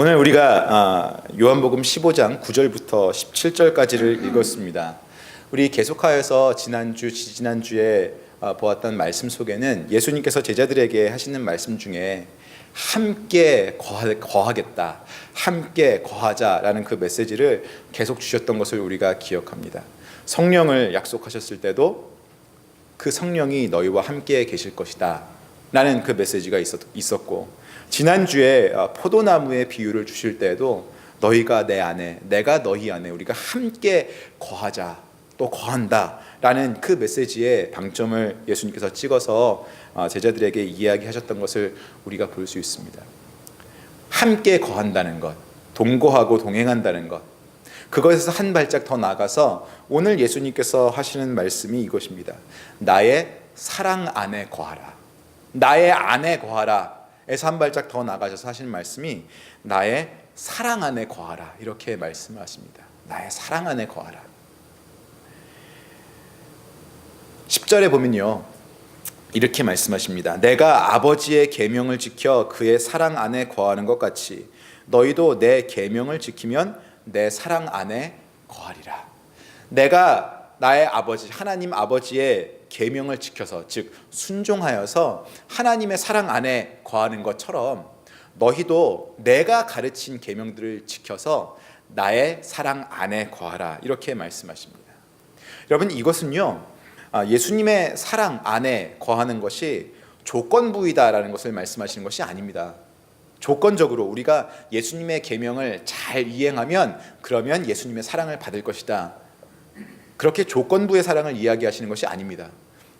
오늘 우리가 요한복음 15장 9절부터 17절까지를 읽었습니다. 우리 계속하여서 지난주에 보았던 말씀 속에는 예수님께서 제자들에게 하시는 말씀 중에 함께 거하겠다, 함께 거하자라는 그 메시지를 계속 주셨던 것을 우리가 기억합니다. 성령을 약속하셨을 때도 그 성령이 너희와 함께 계실 것이다 라는 그 메시지가 있었고, 지난주에 포도나무의 비유를 주실 때에도 너희가 내 안에 내가 너희 안에 우리가 함께 거하자, 또 거한다 라는 그 메시지의 방점을 예수님께서 찍어서 제자들에게 이야기하셨던 것을 우리가 볼 수 있습니다. 함께 거한다는 것, 동거하고 동행한다는 것, 그것에서 한 발짝 더 나아가서 오늘 예수님께서 하시는 말씀이 이것입니다. 나의 사랑 안에 거하라, 나의 안에 거하라 에서 한 발짝 더 나가셔서 하시는 말씀이 나의 사랑 안에 거하라, 이렇게 말씀하십니다. 나의 사랑 안에 거하라. 10절에 보면요, 이렇게 말씀하십니다. 내가 아버지의 계명을 지켜 그의 사랑 안에 거하는 것 같이 너희도 내 계명을 지키면 내 사랑 안에 거하리라. 내가 나의 아버지, 하나님 아버지의 계명을 지켜서, 즉 순종하여서 하나님의 사랑 안에 거하는 것처럼 너희도 내가 가르친 계명들을 지켜서 나의 사랑 안에 거하라, 이렇게 말씀하십니다. 여러분, 이것은요, 예수님의 사랑 안에 거하는 것이 조건부이다라는 것을 말씀하시는 것이 아닙니다. 조건적으로 우리가 예수님의 계명을 잘 이행하면 그러면 예수님의 사랑을 받을 것이다, 그렇게 조건부의 사랑을 이야기하시는 것이 아닙니다.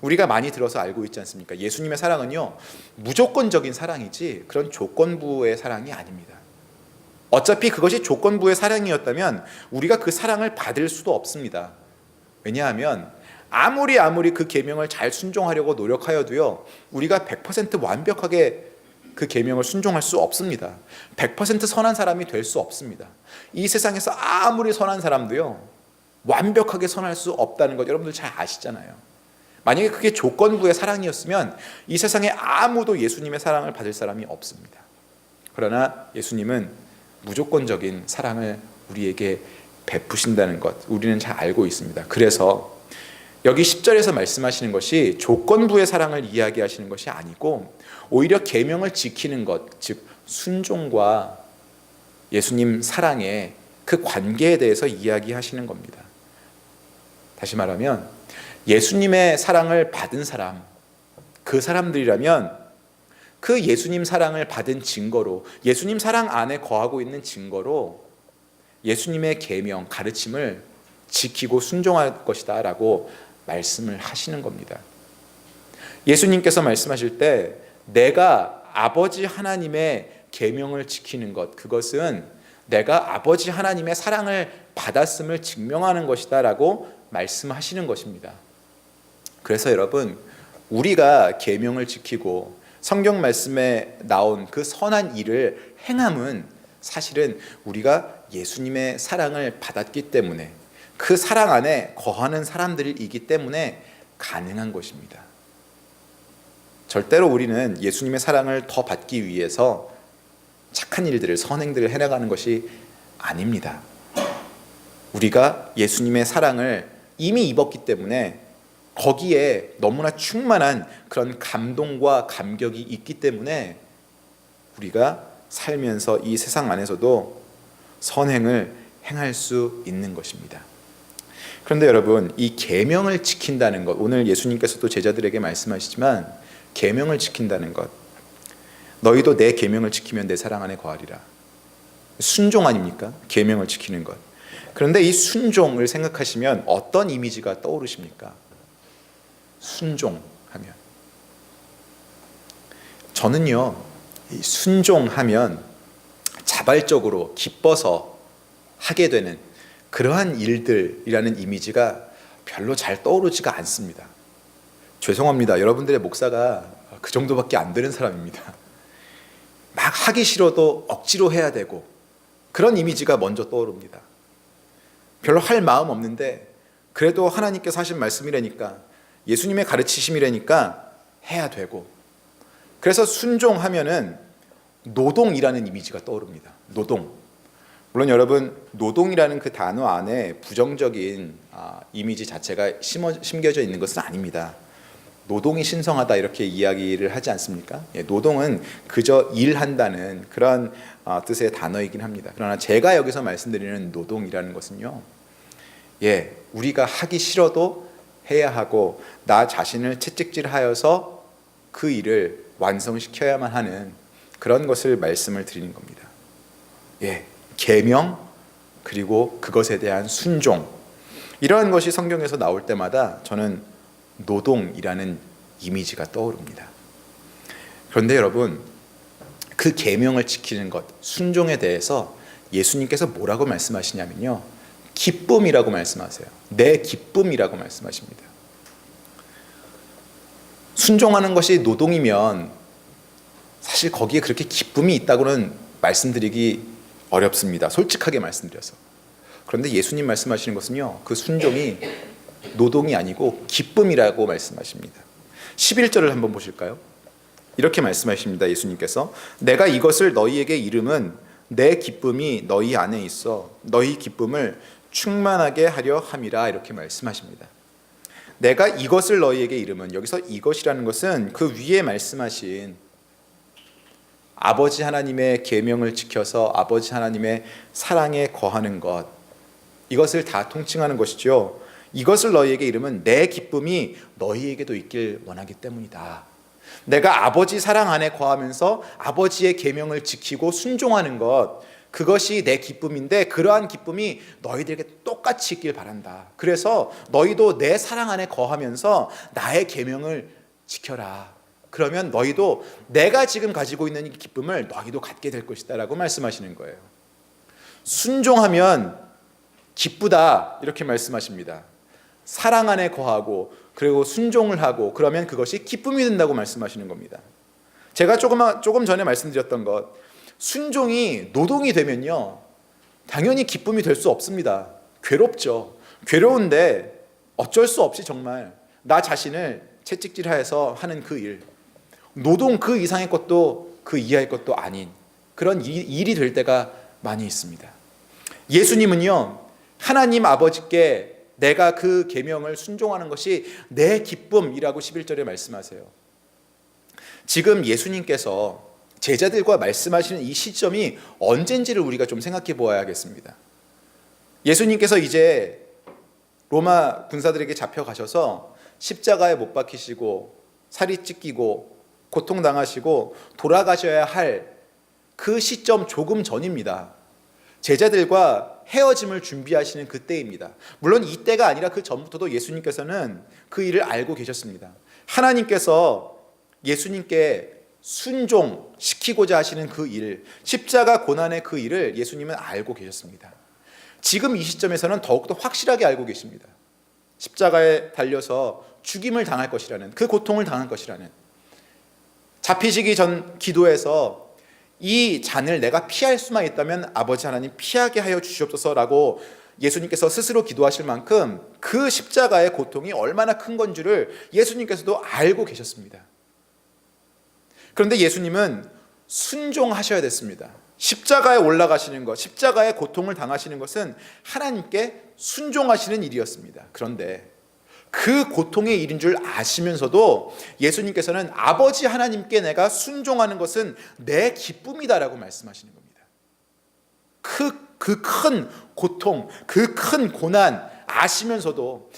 우리가 많이 들어서 알고 있지 않습니까? 예수님의 사랑은요, 무조건적인 사랑이지 그런 조건부의 사랑이 아닙니다. 어차피 그것이 조건부의 사랑이었다면 우리가 그 사랑을 받을 수도 없습니다. 왜냐하면 아무리 그 계명을 잘 순종하려고 노력하여도요, 우리가 100% 완벽하게 그 계명을 순종할 수 없습니다. 100% 선한 사람이 될 수 없습니다. 이 세상에서 아무리 선한 사람도요, 완벽하게 선할 수 없다는 것 여러분들 잘 아시잖아요. 만약에 그게 조건부의 사랑이었으면 이 세상에 아무도 예수님의 사랑을 받을 사람이 없습니다. 그러나 예수님은 무조건적인 사랑을 우리에게 베푸신다는 것 우리는 잘 알고 있습니다. 그래서 여기 10절에서 말씀하시는 것이 조건부의 사랑을 이야기하시는 것이 아니고 오히려 계명을 지키는 것, 즉 순종과 예수님 사랑의 그 관계에 대해서 이야기하시는 겁니다. 다시 말하면 예수님의 사랑을 받은 사람, 그 사람들이라면 그 예수님 사랑을 받은 증거로, 예수님 사랑 안에 거하고 있는 증거로 예수님의 계명, 가르침을 지키고 순종할 것이다 라고 말씀을 하시는 겁니다. 예수님께서 말씀하실 때 내가 아버지 하나님의 계명을 지키는 것, 그것은 내가 아버지 하나님의 사랑을 받았음을 증명하는 것이다 라고 말씀하시는 것입니다. 그래서 여러분, 우리가 계명을 지키고 성경 말씀에 나온 그 선한 일을 행함은 사실은 우리가 예수님의 사랑을 받았기 때문에, 그 사랑 안에 거하는 사람들이기 때문에 가능한 것입니다. 절대로 우리는 예수님의 사랑을 더 받기 위해서 착한 일들을, 선행들을 해나가는 것이 아닙니다. 우리가 예수님의 사랑을 이미 입었기 때문에 거기에 너무나 충만한 그런 감동과 감격이 있기 때문에 우리가 살면서 이 세상 안에서도 선행을 행할 수 있는 것입니다. 그런데 여러분, 이 계명을 지킨다는 것, 오늘 예수님께서도 제자들에게 말씀하시지만 계명을 지킨다는 것, 너희도 내 계명을 지키면 내 사랑 안에 거하리라. 순종 아닙니까? 계명을 지키는 것. 그런데 이 순종을 생각하시면 어떤 이미지가 떠오르십니까? 순종하면 저는요, 이 순종하면 자발적으로 기뻐서 하게 되는 그러한 일들이라는 이미지가 별로 잘 떠오르지가 않습니다. 죄송합니다. 여러분들의 목사가 그 정도밖에 안 되는 사람입니다. 막 하기 싫어도 억지로 해야 되고 그런 이미지가 먼저 떠오릅니다. 별로 할 마음 없는데 그래도 하나님께서 하신 말씀이라니까, 예수님의 가르치심이라니까 해야 되고, 그래서 순종하면은 노동이라는 이미지가 떠오릅니다. 노동. 물론 여러분, 노동이라는 그 단어 안에 부정적인 이미지 자체가 심겨져 있는 것은 아닙니다. 노동이 신성하다 이렇게 이야기를 하지 않습니까? 예, 노동은 그저 일한다는 그런 뜻의 단어이긴 합니다. 그러나 제가 여기서 말씀드리는 노동이라는 것은요, 예, 우리가 하기 싫어도 해야 하고 나 자신을 채찍질하여서 그 일을 완성시켜야만 하는 그런 것을 말씀을 드리는 겁니다. 예, 계명 그리고 그것에 대한 순종, 이러한 것이 성경에서 나올 때마다 저는 노동이라는 이미지가 떠오릅니다. 그런데 여러분, 그 계명을 지키는 것, 순종에 대해서 예수님께서 뭐라고 말씀하시냐면요, 기쁨이라고 말씀하세요. 내 기쁨이라고 말씀하십니다. 순종하는 것이 노동이면 사실 거기에 그렇게 기쁨이 있다고는 말씀드리기 어렵습니다. 솔직하게 말씀드려서. 그런데 예수님 말씀하시는 것은요, 그 순종이 노동이 아니고 기쁨이라고 말씀하십니다. 11절을 한번 보실까요? 이렇게 말씀하십니다. 예수님께서 내가 이것을 너희에게 이름은 내 기쁨이 너희 안에 있어 너희 기쁨을 충만하게 하려 함이라, 이렇게 말씀하십니다. 내가 이것을 너희에게 이름은, 여기서 이것이라는 것은 그 위에 말씀하신 아버지 하나님의 계명을 지켜서 아버지 하나님의 사랑에 거하는 것, 이것을 다 통칭하는 것이죠. 이것을 너희에게 이름은 내 기쁨이 너희에게도 있길 원하기 때문이다. 내가 아버지 사랑 안에 거하면서 아버지의 계명을 지키고 순종하는 것, 그것이 내 기쁨인데 그러한 기쁨이 너희들에게 똑같이 있길 바란다. 그래서 너희도 내 사랑 안에 거하면서 나의 계명을 지켜라. 그러면 너희도 내가 지금 가지고 있는 이 기쁨을 너희도 갖게 될 것이다 라고 말씀하시는 거예요. 순종하면 기쁘다 이렇게 말씀하십니다. 사랑 안에 거하고 그리고 순종을 하고 그러면 그것이 기쁨이 된다고 말씀하시는 겁니다. 제가 조금 전에 말씀드렸던 것, 순종이 노동이 되면요, 당연히 기쁨이 될 수 없습니다. 괴롭죠. 괴로운데 어쩔 수 없이 정말 나 자신을 채찍질하여서 하는 그 일, 노동 그 이상의 것도 그 이하의 것도 아닌 그런 일이 될 때가 많이 있습니다. 예수님은요, 하나님 아버지께 내가 그 계명을 순종하는 것이 내 기쁨이라고 11절에 말씀하세요. 지금 예수님께서 제자들과 말씀하시는 이 시점이 언젠지를 우리가 좀 생각해 보아야겠습니다. 예수님께서 이제 로마 군사들에게 잡혀가셔서 십자가에 못 박히시고 살이 찢기고 고통당하시고 돌아가셔야 할 그 시점 조금 전입니다. 제자들과 헤어짐을 준비하시는 그때입니다. 물론 이때가 아니라 그 전부터도 예수님께서는 그 일을 알고 계셨습니다. 하나님께서 예수님께 순종시키고자 하시는 그 일, 십자가 고난의 그 일을 예수님은 알고 계셨습니다. 지금 이 시점에서는 더욱더 확실하게 알고 계십니다. 십자가에 달려서 죽임을 당할 것이라는, 그 고통을 당할 것이라는, 잡히시기 전 기도에서 이 잔을 내가 피할 수만 있다면 아버지 하나님 피하게 하여 주시옵소서라고 예수님께서 스스로 기도하실 만큼 그 십자가의 고통이 얼마나 큰 건 줄을 예수님께서도 알고 계셨습니다. 그런데 예수님은 순종하셔야 됐습니다. 십자가에 올라가시는 것, 십자가의 고통을 당하시는 것은 하나님께 순종하시는 일이었습니다. 그런데 그 고통의 일인 줄 아시면서도 예수님께서는 아버지 하나님께 내가 순종하는 것은 내 기쁨이다라고 말씀하시는 겁니다. 그 큰 고통, 그 큰 고난 아시면서도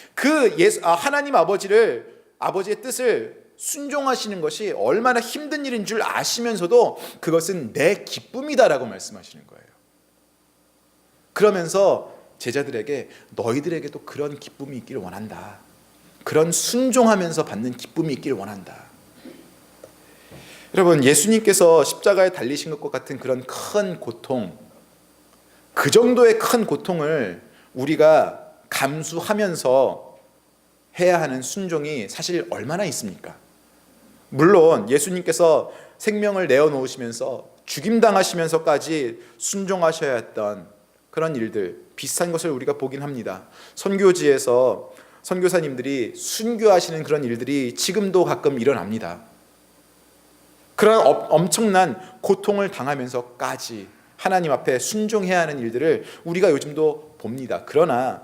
하나님 아버지의 뜻을 순종하시는 것이 얼마나 힘든 일인 줄 아시면서도 그것은 내 기쁨이다라고 말씀하시는 거예요. 그러면서 제자들에게 너희들에게도 그런 기쁨이 있기를 원한다. 그런 순종하면서 받는 기쁨이 있기를 원한다. 여러분, 예수님께서 십자가에 달리신 것과 같은 그런 큰 고통, 그 정도의 큰 고통을 우리가 감수하면서 해야 하는 순종이 사실 얼마나 있습니까? 물론 예수님께서 생명을 내어놓으시면서 죽임당하시면서까지 순종하셔야 했던 그런 일들, 비슷한 것을 우리가 보긴 합니다. 선교지에서 선교사님들이 순교하시는 그런 일들이 지금도 가끔 일어납니다. 그런 엄청난 고통을 당하면서까지 하나님 앞에 순종해야 하는 일들을 우리가 요즘도 봅니다. 그러나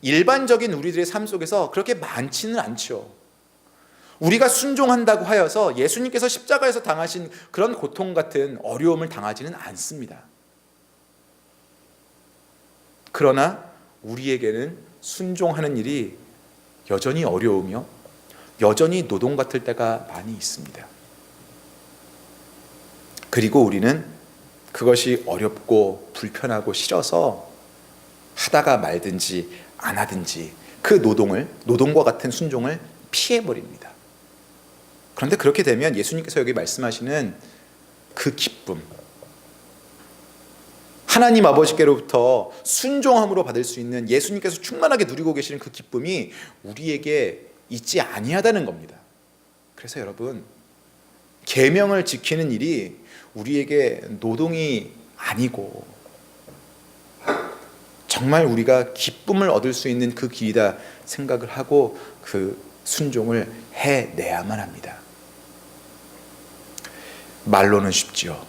일반적인 우리들의 삶 속에서 그렇게 많지는 않죠. 우리가 순종한다고 하여서 예수님께서 십자가에서 당하신 그런 고통 같은 어려움을 당하지는 않습니다. 그러나 우리에게는 순종하는 일이 여전히 어려우며 여전히 노동 같을 때가 많이 있습니다. 그리고 우리는 그것이 어렵고 불편하고 싫어서 하다가 말든지 안 하든지 그 노동과 같은 순종을 피해버립니다. 그런데 그렇게 되면 예수님께서 여기 말씀하시는 그 기쁨, 하나님 아버지께로부터 순종함으로 받을 수 있는 예수님께서 충만하게 누리고 계시는 그 기쁨이 우리에게 있지 아니하다는 겁니다. 그래서 여러분, 계명을 지키는 일이 우리에게 노동이 아니고 정말 우리가 기쁨을 얻을 수 있는 그 길이다 생각을 하고 그 순종을 해내야만 합니다. 말로는 쉽죠.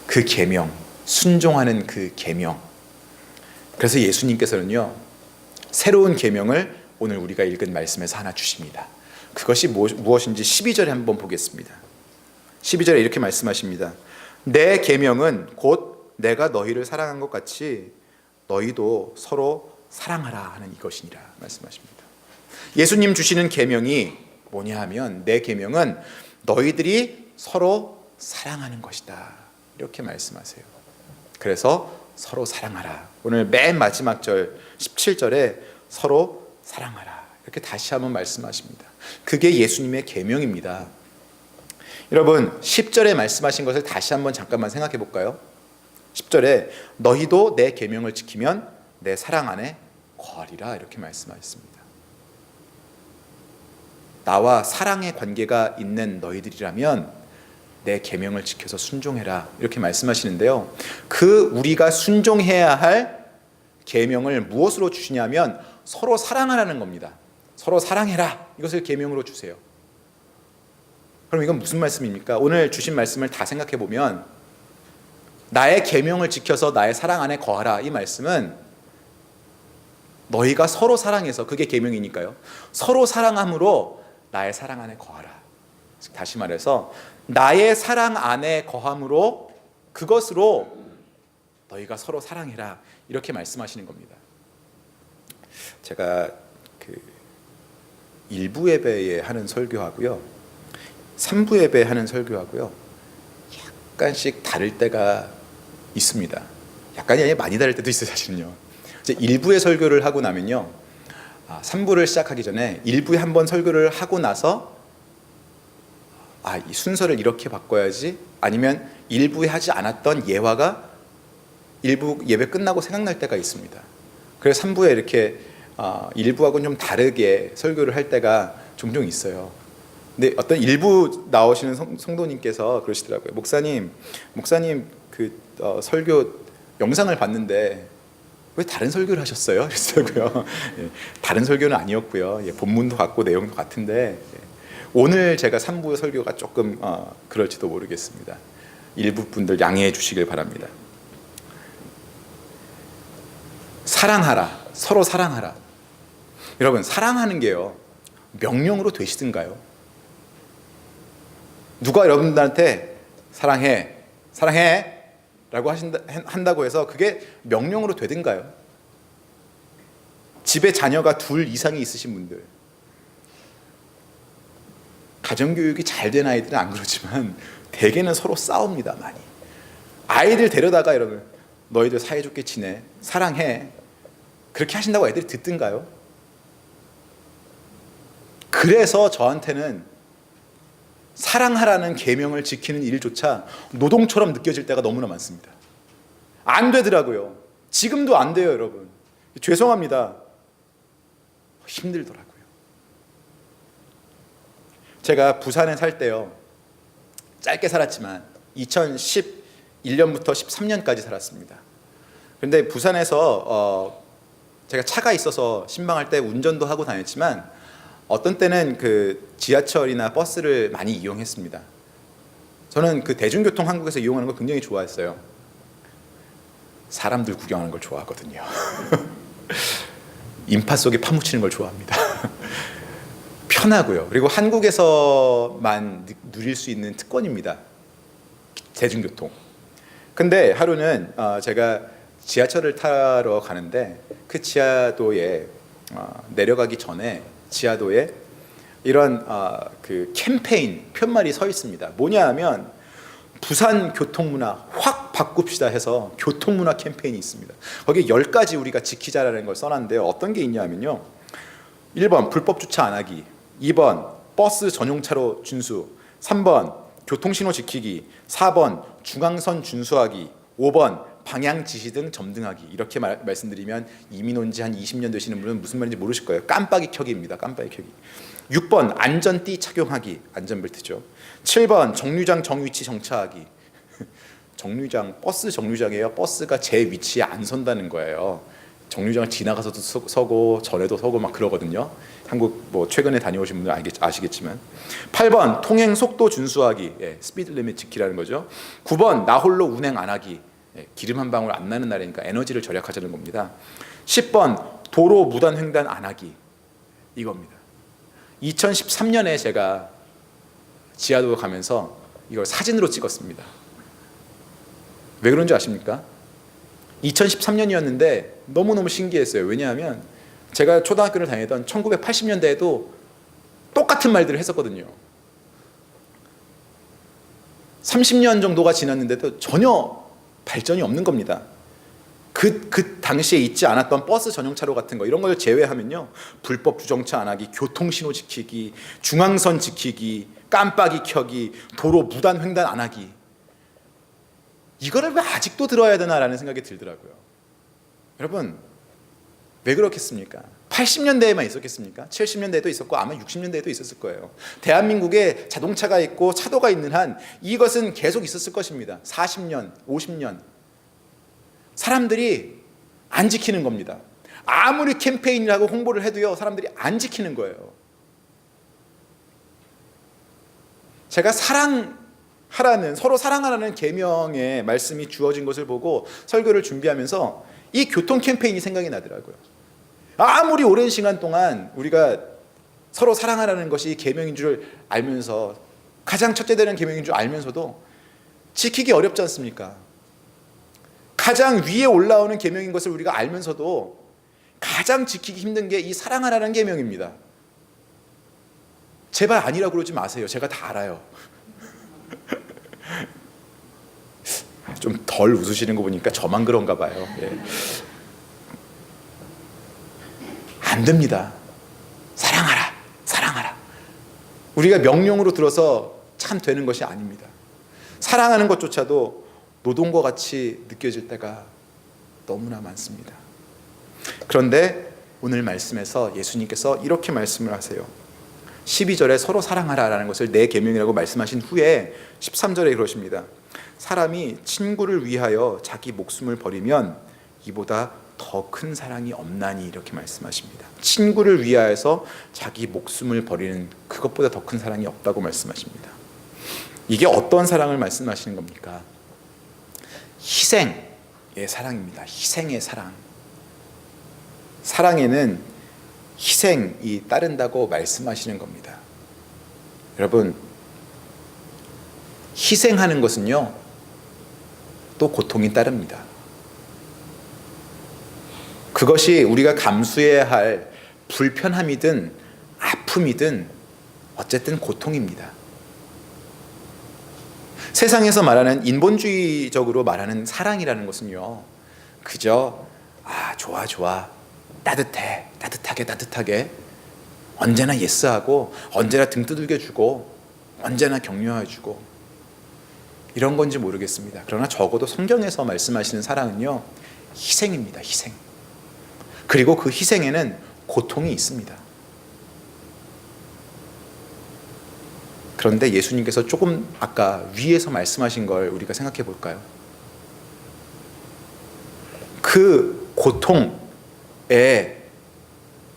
그 계명, 순종하는 그 계명. 그래서 예수님께서는요, 새로운 계명을 오늘 우리가 읽은 말씀에서 하나 주십니다. 그것이 무엇인지 12절에 한번 보겠습니다. 12절에 이렇게 말씀하십니다. 내 계명은 곧 내가 너희를 사랑한 것 같이 너희도 서로 사랑하라 하는 이것이니라 말씀하십니다. 예수님 주시는 계명이 뭐냐 하면 내 계명은 너희들이 서로 사랑하는 것이다 이렇게 말씀하세요. 그래서 서로 사랑하라. 오늘 맨 마지막 절 17절에 서로 사랑하라 이렇게 다시 한번 말씀하십니다. 그게 예수님의 계명입니다. 여러분 10절에 말씀하신 것을 다시 한번 잠깐만 생각해 볼까요? 10절에 너희도 내 계명을 지키면 내 사랑 안에 거하리라 이렇게 말씀하셨습니다. 나와 사랑의 관계가 있는 너희들이라면 내 계명을 지켜서 순종해라 이렇게 말씀하시는데요. 그 우리가 순종해야 할 계명을 무엇으로 주시냐면 서로 사랑하라는 겁니다. 서로 사랑해라 이것을 계명으로 주세요. 그럼 이건 무슨 말씀입니까? 오늘 주신 말씀을 다 생각해 보면 나의 계명을 지켜서 나의 사랑 안에 거하라 이 말씀은 너희가 서로 사랑해서 그게 계명이니까요. 서로 사랑함으로 나의 사랑 안에 거하라. 다시 말해서 나의 사랑 안에 거함으로 그것으로 너희가 서로 사랑해라 이렇게 말씀하시는 겁니다. 제가 그 1부 예배에 하는 설교하고요 3부 예배 하는 설교하고요 약간씩 다를 때가 있습니다. 약간이 아니라 많이 다를 때도 있어요. 사실은요. 이제 1부의 설교를 하고 나면요 3부를 시작하기 전에 1부에 한번 설교를 하고 나서 이 순서를 이렇게 바꿔야지 아니면 1부에 하지 않았던 예화가 1부 예배 끝나고 생각날 때가 있습니다. 그래서 3부에 이렇게 1부하고는 좀 다르게 설교를 할 때가 종종 있어요. 근데 어떤 1부 나오시는 성도님께서 그러시더라고요. 목사님 그 설교 영상을 봤는데 왜 다른 설교를 하셨어요? 그랬더라고요. 다른 설교는 아니었고요. 본문도 같고 내용도 같은데 오늘 제가 3부 설교가 조금 그럴지도 모르겠습니다. 일부 분들 양해해 주시길 바랍니다. 사랑하라. 서로 사랑하라. 여러분 사랑하는 게요 명령으로 되시든가요? 누가 여러분들한테 사랑해 라고 한다고 해서 그게 명령으로 되든가요? 집에 자녀가 2 이상이 있으신 분들 가정교육이 잘 된 아이들은 안 그렇지만 대개는 서로 싸웁니다. 많이. 아이들 데려다가 여러분 너희들 사이좋게 지내 사랑해 그렇게 하신다고 애들이 듣든가요? 그래서 저한테는 사랑하라는 계명을 지키는 일조차 노동처럼 느껴질 때가 너무나 많습니다. 안 되더라고요. 지금도 안 돼요. 여러분 죄송합니다. 힘들더라고요. 제가 부산에 살 때요 짧게 살았지만 2011년부터 13년까지 살았습니다. 그런데 부산에서 제가 차가 있어서 신방할 때 운전도 하고 다녔지만 어떤 때는 그 지하철이나 버스를 많이 이용했습니다. 저는 그 대중교통 한국에서 이용하는 걸 굉장히 좋아했어요. 사람들 구경하는 걸 좋아하거든요. 인파 속에 파묻히는 걸 좋아합니다. 편하고요. 그리고 한국에서만 누릴 수 있는 특권입니다. 대중교통. 근데 하루는 제가 지하철을 타러 가는데 그 지하도에 내려가기 전에 지하도에 이런 그 캠페인 편말이 서 있습니다. 뭐냐 하면 부산 교통문화 확 바꿉시다 해서 교통문화 캠페인이 있습니다. 거기에 10가지 우리가 지키자라는 걸 써놨는데요. 어떤 게 있냐면요. 1번 불법 주차 안 하기, 2번 버스 전용차로 준수, 3번 교통신호 지키기, 4번 중앙선 준수하기, 5번 방향 지시 등 점등하기. 이렇게 말씀드리면 이민 온 지 한 20년 되시는 분은 무슨 말인지 모르실 거예요. 깜빡이 켜기입니다. 깜빡이 켜기. 6번 안전띠 착용하기. 안전벨트죠. 7번 정류장 정위치 정차하기. 정류장, 버스 정류장이에요. 버스가 제 위치에 안 선다는 거예요. 정류장을 지나가서도 서고 전에도 서고 막 그러거든요. 한국 뭐 최근에 다녀오신 분들 아시겠지만. 8번 통행 속도 준수하기. 스피드 리밋 지키라는 거죠. 9번 나 홀로 운행 안 하기. 기름 한 방울 안 나는 날이니까 에너지를 절약하자는 겁니다. 10번 도로 무단 횡단 안 하기. 이겁니다. 2013년에 제가 지하도 가면서 이걸 사진으로 찍었습니다. 왜 그런지 아십니까? 2013년이었는데 너무너무 신기했어요. 왜냐하면 제가 초등학교를 다니던 1980년대에도 똑같은 말들을 했었거든요. 30년 정도가 지났는데도 전혀 발전이 없는 겁니다. 그 당시에 있지 않았던 버스 전용차로 같은 거 이런 걸 제외하면요. 불법 주정차 안 하기, 교통신호 지키기, 중앙선 지키기, 깜빡이 켜기, 도로 무단 횡단 안 하기. 이거를 왜 아직도 들어야 되나라는 생각이 들더라고요. 여러분 왜 그렇겠습니까? 80년대에만 있었겠습니까? 70년대에도 있었고 아마 60년대에도 있었을 거예요. 대한민국에 자동차가 있고 차도가 있는 한 이것은 계속 있었을 것입니다. 40년, 50년. 사람들이 안 지키는 겁니다. 아무리 캠페인이라고 홍보를 해도요. 사람들이 안 지키는 거예요. 제가 사랑하라는, 서로 사랑하라는 계명의 말씀이 주어진 것을 보고 설교를 준비하면서 이 교통 캠페인이 생각이 나더라고요. 아무리 오랜 시간 동안 우리가 서로 사랑하라는 것이 계명인 줄 알면서 가장 첫째 되는 계명인 줄 알면서도 지키기 어렵지 않습니까? 가장 위에 올라오는 계명인 것을 우리가 알면서도 가장 지키기 힘든 게 이 사랑하라는 계명입니다. 제발 아니라고 그러지 마세요. 제가 다 알아요. 좀 덜 웃으시는 거 보니까 저만 그런가 봐요. 안 됩니다. 사랑하라, 사랑하라. 우리가 명령으로 들어서 참 되는 것이 아닙니다. 사랑하는 것조차도 노동과 같이 느껴질 때가 너무나 많습니다. 그런데 오늘 말씀에서 예수님께서 이렇게 말씀을 하세요. 12절에 서로 사랑하라라는 것을 내 계명이라고 말씀하신 후에 13절에 그러십니다. 사람이 친구를 위하여 자기 목숨을 버리면 이보다 더 큰 사랑이 없나니 이렇게 말씀하십니다. 친구를 위하여서 자기 목숨을 버리는 그것보다 더 큰 사랑이 없다고 말씀하십니다. 이게 어떤 사랑을 말씀하시는 겁니까? 희생의 사랑입니다. 희생의 사랑. 사랑에는 희생이 따른다고 말씀하시는 겁니다. 여러분, 희생하는 것은요, 또 고통이 따릅니다. 그것이 우리가 감수해야 할 불편함이든 아픔이든 어쨌든 고통입니다. 세상에서 말하는 인본주의적으로 말하는 사랑이라는 것은요, 그저 좋아 좋아, 따뜻해, 따뜻하게 언제나 예스하고 언제나 등 두들겨주고 언제나 격려해주고 이런 건지 모르겠습니다. 그러나 적어도 성경에서 말씀하시는 사랑은요, 희생입니다. 희생. 그리고 그 희생에는 고통이 있습니다. 그런데 예수님께서 조금 아까 위에서 말씀하신 걸 우리가 생각해 볼까요? 그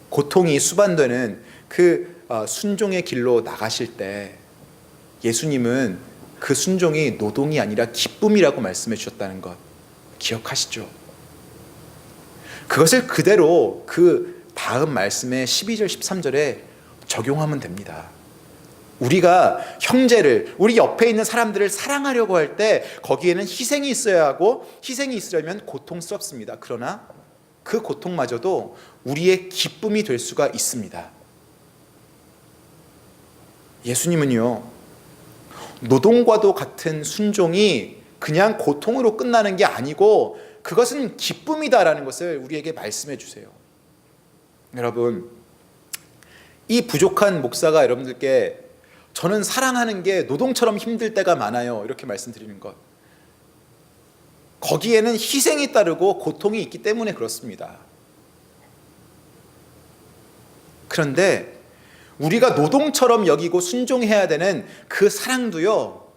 고통이 수반되는 그 순종의 길로 나가실 때 예수님은 그 순종이 노동이 아니라 기쁨이라고 말씀해 주셨다는 것 기억하시죠? 그것을 그대로 그 다음 말씀의 12절 13절에 적용하면 됩니다. 우리가 형제를, 우리 옆에 있는 사람들을 사랑하려고 할 때 거기에는 희생이 있어야 하고, 희생이 있으려면 고통스럽습니다. 그러나 그 고통마저도 우리의 기쁨이 될 수가 있습니다. 예수님은요, 노동과도 같은 순종이 그냥 고통으로 끝나는 게 아니고 그것은 기쁨이다라는 것을 우리에게 말씀해 주세요. 여러분, 이 부족한 목사가 여러분들께 저는 사랑하는 게 노동처럼 힘들 때가 많아요, 이렇게 말씀드리는 것, 거기에는 희생이 따르고 고통이 있기 때문에 그렇습니다. 그런데 우리가 노동처럼 여기고 순종해야 되는 그 사랑도요,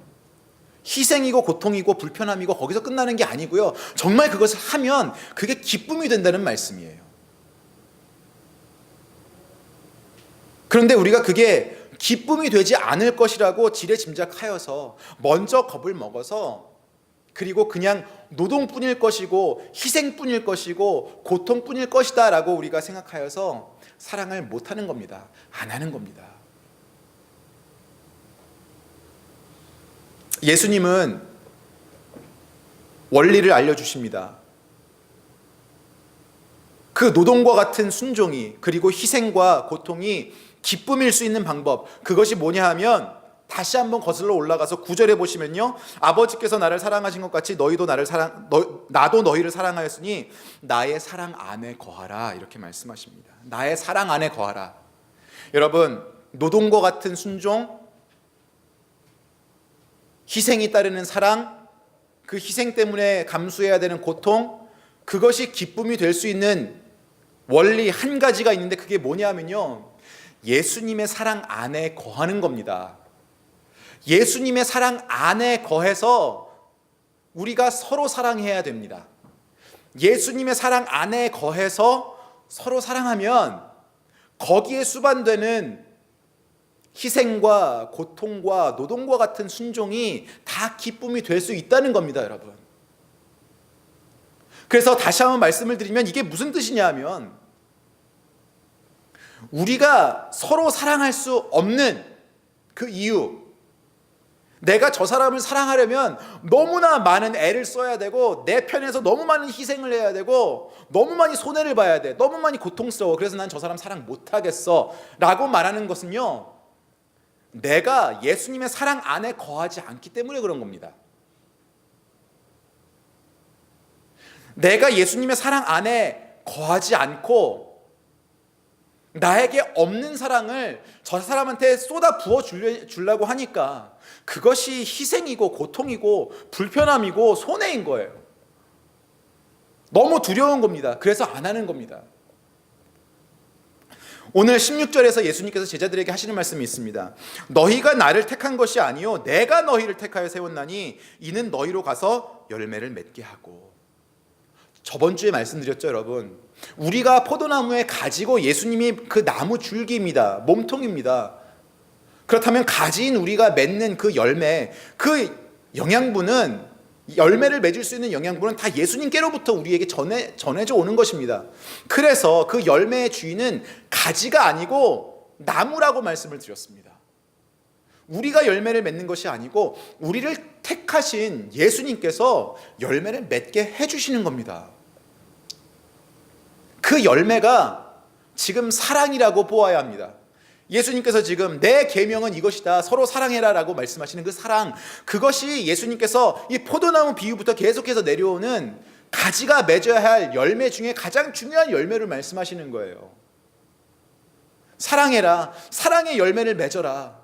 희생이고 고통이고 불편함이고 거기서 끝나는 게 아니고요, 정말 그것을 하면 그게 기쁨이 된다는 말씀이에요. 그런데 우리가 그게 기쁨이 되지 않을 것이라고 지레짐작하여서 먼저 겁을 먹어서, 그리고 그냥 노동뿐일 것이고 희생뿐일 것이고 고통뿐일 것이다 라고 우리가 생각하여서 사랑을 못하는 겁니다. 안 하는 겁니다. 예수님은 원리를 알려주십니다. 그 노동과 같은 순종이, 그리고 희생과 고통이 기쁨일 수 있는 방법, 그것이 뭐냐 하면, 다시 한번 거슬러 올라가서 9절에 보시면요, 아버지께서 나를 사랑하신 것 같이 나도 너희를 사랑하였으니 나의 사랑 안에 거하라, 이렇게 말씀하십니다. 나의 사랑 안에 거하라. 여러분, 노동과 같은 순종, 희생이 따르는 사랑, 그 희생 때문에 감수해야 되는 고통, 그것이 기쁨이 될 수 있는 원리 한 가지가 있는데, 그게 뭐냐면요, 예수님의 사랑 안에 거하는 겁니다. 예수님의 사랑 안에 거해서 우리가 서로 사랑해야 됩니다. 예수님의 사랑 안에 거해서 서로 사랑하면 거기에 수반되는 희생과 고통과 노동과 같은 순종이 다 기쁨이 될 수 있다는 겁니다, 여러분. 그래서 다시 한번 말씀을 드리면 이게 무슨 뜻이냐 하면, 우리가 서로 사랑할 수 없는 그 이유, 내가 저 사람을 사랑하려면 너무나 많은 애를 써야 되고, 내 편에서 너무 많은 희생을 해야 되고, 너무 많이 손해를 봐야 돼, 너무 많이 고통스러워, 그래서 난 저 사람 사랑 못하겠어 라고 말하는 것은요, 내가 예수님의 사랑 안에 거하지 않기 때문에 그런 겁니다. 내가 예수님의 사랑 안에 거하지 않고 나에게 없는 사랑을 저 사람한테 쏟아 부어 주려고 하니까 그것이 희생이고 고통이고 불편함이고 손해인 거예요. 너무 두려운 겁니다. 그래서 안 하는 겁니다. 오늘 16절에서 예수님께서 제자들에게 하시는 말씀이 있습니다. 너희가 나를 택한 것이 아니요 내가 너희를 택하여 세웠나니 이는 너희로 가서 열매를 맺게 하고. 저번 주에 말씀드렸죠, 여러분. 우리가 포도나무에 가지고 예수님이 그 나무 줄기입니다. 몸통입니다. 그렇다면 가지인 우리가 맺는 그 열매, 그 영양분은, 열매를 맺을 수 있는 영양분은 다 예수님께로부터 우리에게 전해져 오는 것입니다. 그래서 그 열매의 주인은 가지가 아니고 나무라고 말씀을 드렸습니다. 우리가 열매를 맺는 것이 아니고 우리를 택하신 예수님께서 열매를 맺게 해주시는 겁니다. 그 열매가 지금 사랑이라고 보아야 합니다. 예수님께서 지금 내 계명은 이것이다, 서로 사랑해라 라고 말씀하시는 그 사랑, 그것이 예수님께서 이 포도나무 비유부터 계속해서 내려오는 가지가 맺어야 할 열매 중에 가장 중요한 열매를 말씀하시는 거예요. 사랑해라, 사랑의 열매를 맺어라.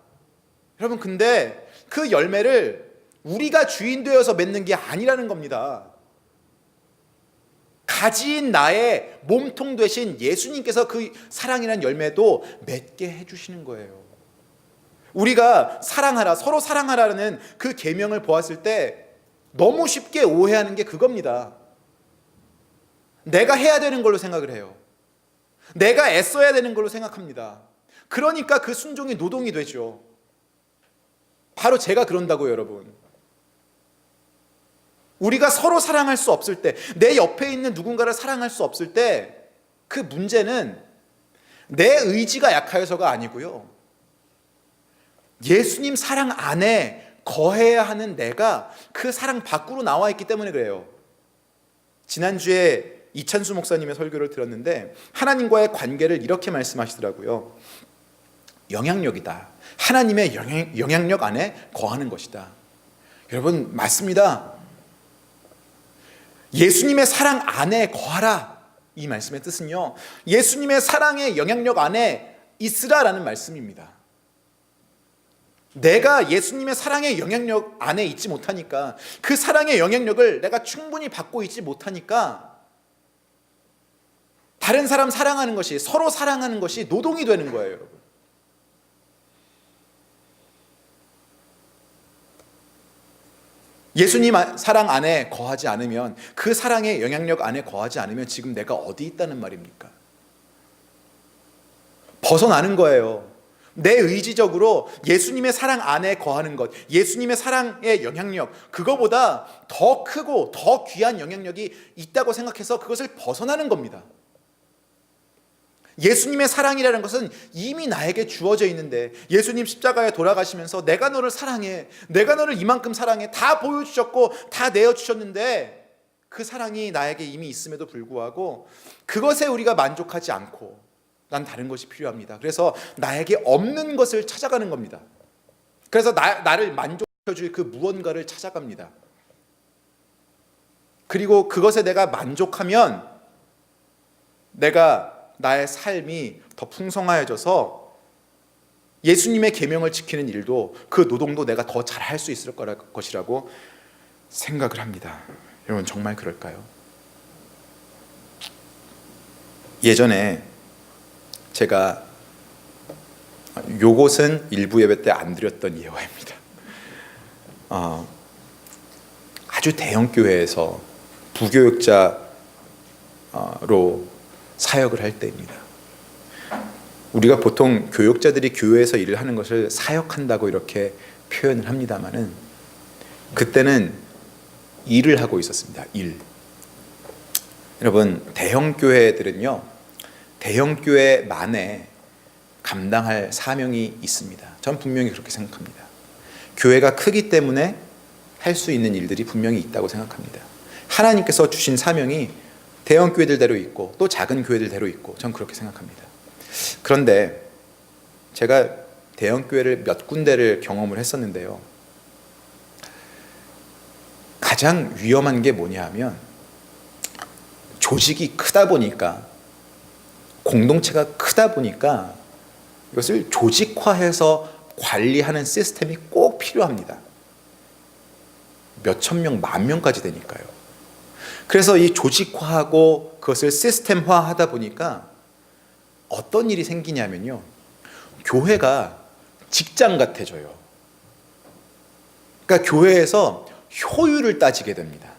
여러분, 근데 그 열매를 우리가 주인 되어서 맺는 게 아니라는 겁니다. 가지인 나의 몸통 되신 예수님께서 그 사랑이라는 열매도 맺게 해주시는 거예요. 우리가 사랑하라, 서로 사랑하라는 그 계명을 보았을 때 너무 쉽게 오해하는 게 그겁니다. 내가 해야 되는 걸로 생각을 해요. 내가 애써야 되는 걸로 생각합니다. 그러니까 그 순종이 노동이 되죠. 바로 제가 그런다고요, 여러분. 우리가 서로 사랑할 수 없을 때, 내 옆에 있는 누군가를 사랑할 수 없을 때 그 문제는 내 의지가 약하여서가 아니고요, 예수님 사랑 안에 거해야 하는 내가 그 사랑 밖으로 나와 있기 때문에 그래요. 지난주에 이찬수 목사님의 설교를 들었는데 하나님과의 관계를 이렇게 말씀하시더라고요. 영향력이다. 하나님의 영향력 안에 거하는 것이다. 여러분, 맞습니다. 예수님의 사랑 안에 거하라. 이 말씀의 뜻은요, 예수님의 사랑의 영향력 안에 있으라라는 말씀입니다. 내가 예수님의 사랑의 영향력 안에 있지 못하니까, 그 사랑의 영향력을 내가 충분히 받고 있지 못하니까 다른 사람 사랑하는 것이, 서로 사랑하는 것이 노동이 되는 거예요, 여러분. 예수님 사랑 안에 거하지 않으면, 그 사랑의 영향력 안에 거하지 않으면 지금 내가 어디 있다는 말입니까? 벗어나는 거예요. 내 의지적으로 예수님의 사랑 안에 거하는 것, 예수님의 사랑의 영향력, 그거보다 더 크고 더 귀한 영향력이 있다고 생각해서 그것을 벗어나는 겁니다. 예수님의 사랑이라는 것은 이미 나에게 주어져 있는데, 예수님 십자가에 돌아가시면서 내가 너를 사랑해, 내가 너를 이만큼 사랑해, 다 보여주셨고 다 내어주셨는데 그 사랑이 나에게 이미 있음에도 불구하고 그것에 우리가 만족하지 않고 난 다른 것이 필요합니다. 그래서 나에게 없는 것을 찾아가는 겁니다. 그래서 나를 만족해줄 그 무언가를 찾아갑니다. 그리고 그것에 내가 만족하면 내가 나의 삶이 더 풍성해져서 예수님의 계명을 지키는 일도, 그 노동도 내가 더 잘할 수 있을 것이라고 생각을 합니다. 여러분, 정말 그럴까요? 예전에 제가, 요것은 일부 예배 때 안 드렸던 예화입니다. 아주 대형 교회에서 부교육자로 사역을 할 때입니다. 우리가 보통 교육자들이 교회에서 일을 하는 것을 사역한다고 이렇게 표현을 합니다마는, 그때는 일을 하고 있었습니다. 일. 여러분, 대형 교회들은요, 대형 교회만에 감당할 사명이 있습니다. 전 분명히 그렇게 생각합니다. 교회가 크기 때문에 할 수 있는 일들이 분명히 있다고 생각합니다. 하나님께서 주신 사명이 대형 교회들대로 있고 또 작은 교회들대로 있고, 전 그렇게 생각합니다. 그런데 제가 대형 교회를 몇 군데를 경험을 했었는데요, 가장 위험한 게 뭐냐 하면, 조직이 크다 보니까, 공동체가 크다 보니까 이것을 조직화해서 관리하는 시스템이 꼭 필요합니다. 몇천 명, 만 명까지 되니까요. 그래서 이 조직화하고 그것을 시스템화하다 보니까 어떤 일이 생기냐면요, 교회가 직장 같아져요. 그러니까 교회에서 효율을 따지게 됩니다.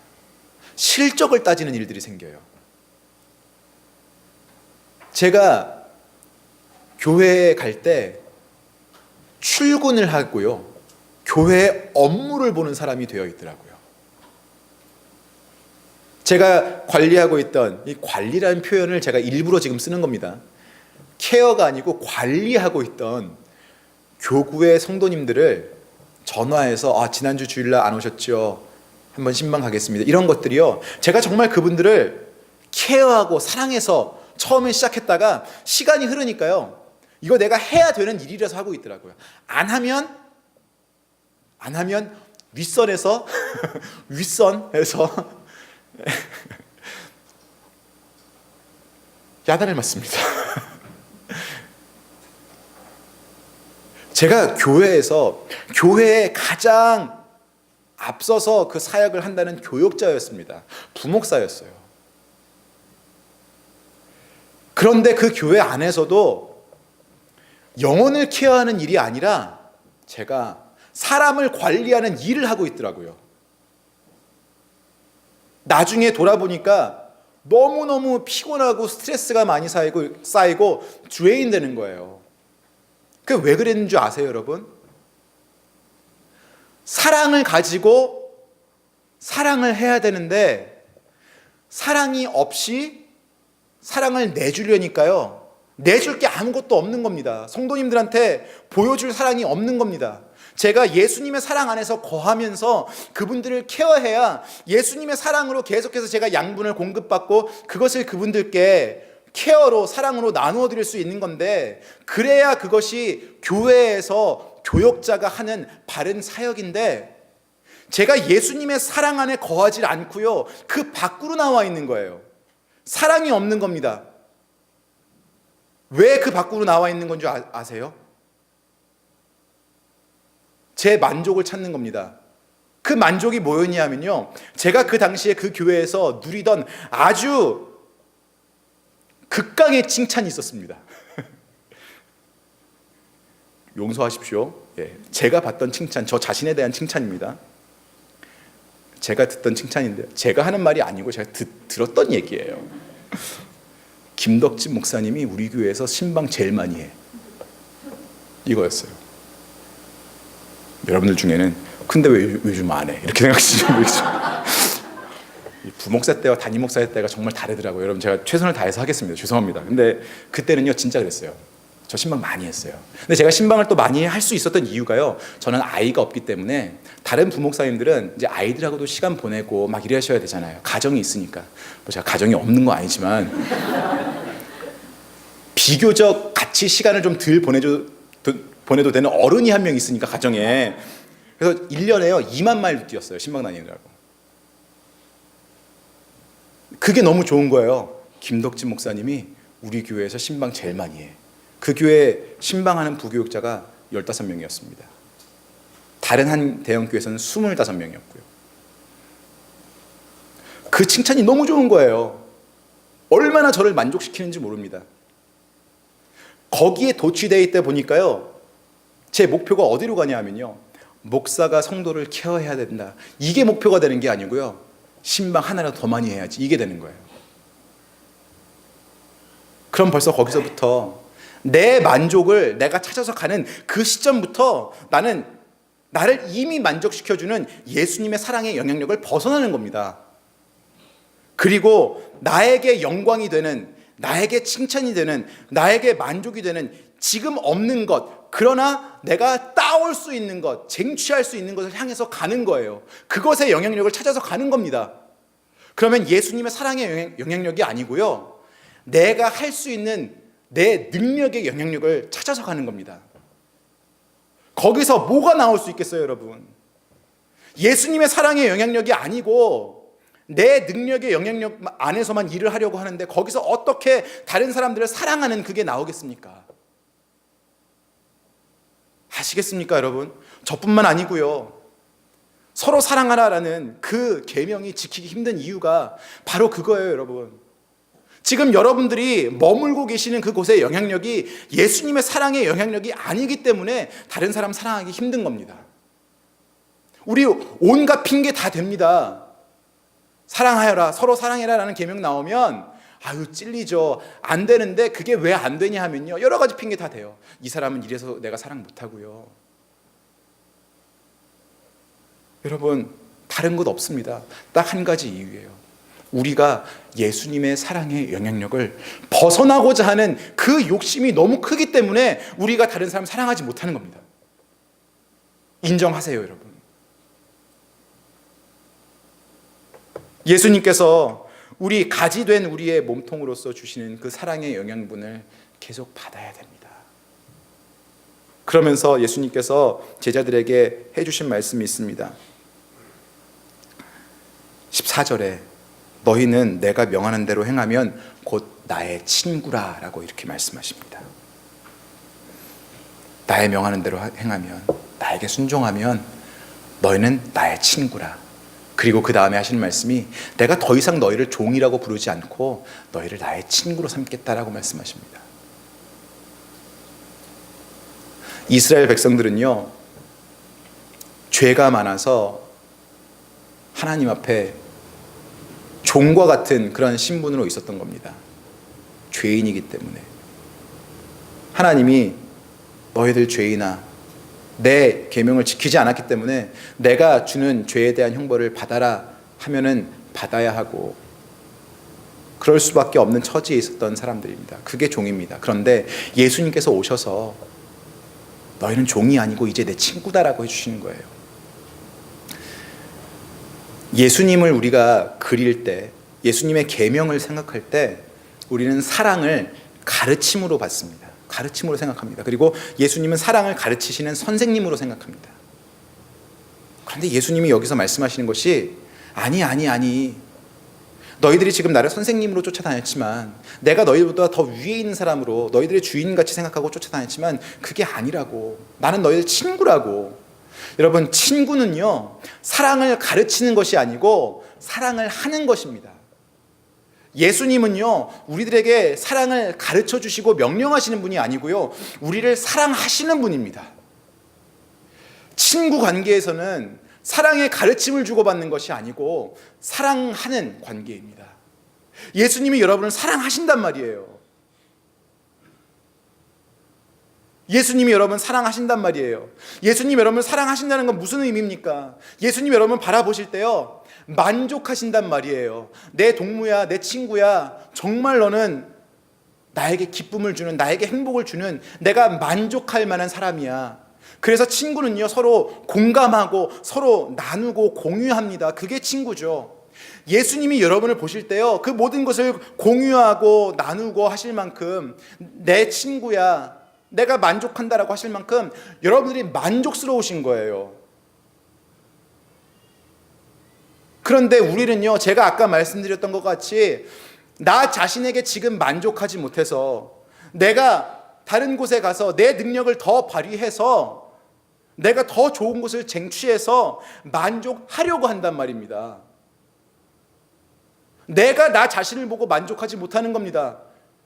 실적을 따지는 일들이 생겨요. 제가 교회에 갈 때 출근을 하고요, 교회의 업무를 보는 사람이 되어 있더라고요. 제가 관리하고 있던, 이 관리라는 표현을 제가 일부러 지금 쓰는 겁니다. 케어가 아니고 관리하고 있던 교구의 성도님들을 전화해서, 지난주 주일날 안 오셨죠? 한번 신방 가겠습니다. 이런 것들이요, 제가 정말 그분들을 케어하고 사랑해서 처음에 시작했다가 시간이 흐르니까요, 이거 내가 해야 되는 일이라서 하고 있더라고요. 안 하면 윗선에서 윗선에서 야단을 맞습니다. 제가 교회에 가장 앞서서 그 사역을 한다는 교역자였습니다. 부목사였어요. 그런데 그 교회 안에서도 영혼을 케어하는 일이 아니라 제가 사람을 관리하는 일을 하고 있더라고요. 나중에 돌아보니까 너무너무 피곤하고 스트레스가 많이 쌓이고 드레인 되는 거예요. 그 왜 그랬는 줄 아세요, 여러분? 사랑을 가지고 사랑을 해야 되는데 사랑이 없이 사랑을 내주려니까요. 내줄 게 아무것도 없는 겁니다. 성도님들한테 보여줄 사랑이 없는 겁니다. 제가 예수님의 사랑 안에서 거하면서 그분들을 케어해야 예수님의 사랑으로 계속해서 제가 양분을 공급받고 그것을 그분들께 케어로 사랑으로 나누어 드릴 수 있는 건데, 그래야 그것이 교회에서 교역자가 하는 바른 사역인데, 제가 예수님의 사랑 안에 거하지 않고요, 그 밖으로 나와 있는 거예요. 사랑이 없는 겁니다. 왜 그 밖으로 나와 있는 건 줄 아세요? 제 만족을 찾는 겁니다. 그 만족이 뭐였냐면요, 제가 그 당시에 그 교회에서 누리던 아주 극강의 칭찬이 있었습니다. 용서하십시오. 제가 받던 칭찬, 저 자신에 대한 칭찬입니다. 제가 듣던 칭찬인데요, 제가 하는 말이 아니고 제가 들었던 얘기예요. 김덕진 목사님이 우리 교회에서 신방 제일 많이 해. 이거였어요. 여러분들 중에는 근데 왜 요즘 안 해? 이렇게 생각하시죠. 부목사 때와 담임 목사 때가 정말 다르더라고요. 여러분, 제가 최선을 다해서 하겠습니다. 죄송합니다. 근데 그때는요 진짜 그랬어요. 저 신방 많이 했어요. 근데 제가 신방을 또 많이 할 수 있었던 이유가요, 저는 아이가 없기 때문에 다른 부목사님들은 이제 아이들하고도 시간 보내고 막 이러셔야 되잖아요. 가정이 있으니까. 뭐 제가 가정이 없는 거 아니지만 비교적 같이 시간을 좀 덜 보내도 되는 어른이 한 명 있으니까, 가정에. 그래서 1년에요 2만 마일도 뛰었어요, 신방 다니느라고. 그게 너무 좋은 거예요. 김덕진 목사님이 우리 교회에서 신방 제일 많이 해. 그 교회 신방하는 부교육자가 15명이었습니다. 다른 한 대형교회에서는 25명이었고요. 그 칭찬이 너무 좋은 거예요. 얼마나 저를 만족시키는지 모릅니다. 거기에 도취되어 있다 보니까요, 제 목표가 어디로 가냐 하면요, 목사가 성도를 케어해야 된다, 이게 목표가 되는 게 아니고요, 신방 하나라도 더 많이 해야지, 이게 되는 거예요. 그럼 벌써 거기서부터 내 만족을 내가 찾아서 가는 그 시점부터 나는 나를 이미 만족시켜주는 예수님의 사랑의 영향력을 벗어나는 겁니다. 그리고 나에게 영광이 되는, 나에게 칭찬이 되는, 나에게 만족이 되는 지금 없는 것, 그러나 내가 따올 수 있는 것, 쟁취할 수 있는 것을 향해서 가는 거예요. 그것의 영향력을 찾아서 가는 겁니다. 그러면 예수님의 사랑의 영향력이 아니고요, 내가 할 수 있는 내 능력의 영향력을 찾아서 가는 겁니다. 거기서 뭐가 나올 수 있겠어요, 여러분? 예수님의 사랑의 영향력이 아니고 내 능력의 영향력 안에서만 일을 하려고 하는데, 거기서 어떻게 다른 사람들을 사랑하는 그게 나오겠습니까? 아시겠습니까, 여러분? 저뿐만 아니고요, 서로 사랑하라라는 그 계명이 지키기 힘든 이유가 바로 그거예요, 여러분. 지금 여러분들이 머물고 계시는 그곳의 영향력이 예수님의 사랑의 영향력이 아니기 때문에 다른 사람 사랑하기 힘든 겁니다. 우리 온갖 핑계 다 됩니다. 사랑하여라, 서로 사랑해라 라는 계명 나오면 아유 찔리죠. 안 되는데 그게 왜 안 되냐 하면요, 여러 가지 핑계 다 돼요. 이 사람은 이래서 내가 사랑 못하고요. 여러분, 다른 것 없습니다. 딱 한 가지 이유예요. 우리가 예수님의 사랑의 영향력을 벗어나고자 하는 그 욕심이 너무 크기 때문에 우리가 다른 사람 사랑하지 못하는 겁니다. 인정하세요, 여러분. 예수님께서 우리 가지된 우리의 몸통으로서 주시는 그 사랑의 영양분을 계속 받아야 됩니다. 그러면서 예수님께서 제자들에게 해주신 말씀이 있습니다. 14절에 너희는 내가 명하는 대로 행하면 곧 나의 친구라 라고 이렇게 말씀하십니다. 나의 명하는 대로 행하면, 나에게 순종하면 너희는 나의 친구라. 그리고 그 다음에 하시는 말씀이 내가 더 이상 너희를 종이라고 부르지 않고 너희를 나의 친구로 삼겠다라고 말씀하십니다. 이스라엘 백성들은요, 죄가 많아서 하나님 앞에 종과 같은 그런 신분으로 있었던 겁니다. 죄인이기 때문에. 하나님이 너희들 죄인아, 내 계명을 지키지 않았기 때문에 내가 주는 죄에 대한 형벌을 받아라 하면은 받아야 하고, 그럴 수밖에 없는 처지에 있었던 사람들입니다. 그게 종입니다. 그런데 예수님께서 오셔서 너희는 종이 아니고 이제 내 친구다라고 해주시는 거예요. 예수님을 우리가 그릴 때, 예수님의 계명을 생각할 때 우리는 사랑을 가르침으로 받습니다. 가르침으로 생각합니다. 그리고 예수님은 사랑을 가르치시는 선생님으로 생각합니다. 그런데 예수님이 여기서 말씀하시는 것이 아니, 너희들이 지금 나를 선생님으로 쫓아다녔지만, 내가 너희보다 더 위에 있는 사람으로 너희들의 주인같이 생각하고 쫓아다녔지만 그게 아니라고. 나는 너희들 친구라고. 여러분, 친구는요, 사랑을 가르치는 것이 아니고 사랑을 하는 것입니다. 예수님은요, 우리들에게 사랑을 가르쳐 주시고 명령하시는 분이 아니고요, 우리를 사랑하시는 분입니다. 친구 관계에서는 사랑의 가르침을 주고받는 것이 아니고 사랑하는 관계입니다. 예수님이 여러분을 사랑하신단 말이에요. 예수님이 여러분 사랑하신단 말이에요. 예수님 여러분을 사랑하신다는 건 무슨 의미입니까? 예수님 여러분 바라보실 때요, 만족하신단 말이에요. 내 동무야, 내 친구야, 정말 너는 나에게 기쁨을 주는, 나에게 행복을 주는, 내가 만족할 만한 사람이야. 그래서 친구는요, 서로 공감하고 서로 나누고 공유합니다. 그게 친구죠. 예수님이 여러분을 보실 때요, 그 모든 것을 공유하고 나누고 하실 만큼, 내 친구야, 내가 만족한다라고 하실 만큼 여러분들이 만족스러우신 거예요. 그런데 우리는요, 제가 아까 말씀드렸던 것 같이 나 자신에게 지금 만족하지 못해서, 내가 다른 곳에 가서 내 능력을 더 발휘해서 내가 더 좋은 곳을 쟁취해서 만족하려고 한단 말입니다. 내가 나 자신을 보고 만족하지 못하는 겁니다.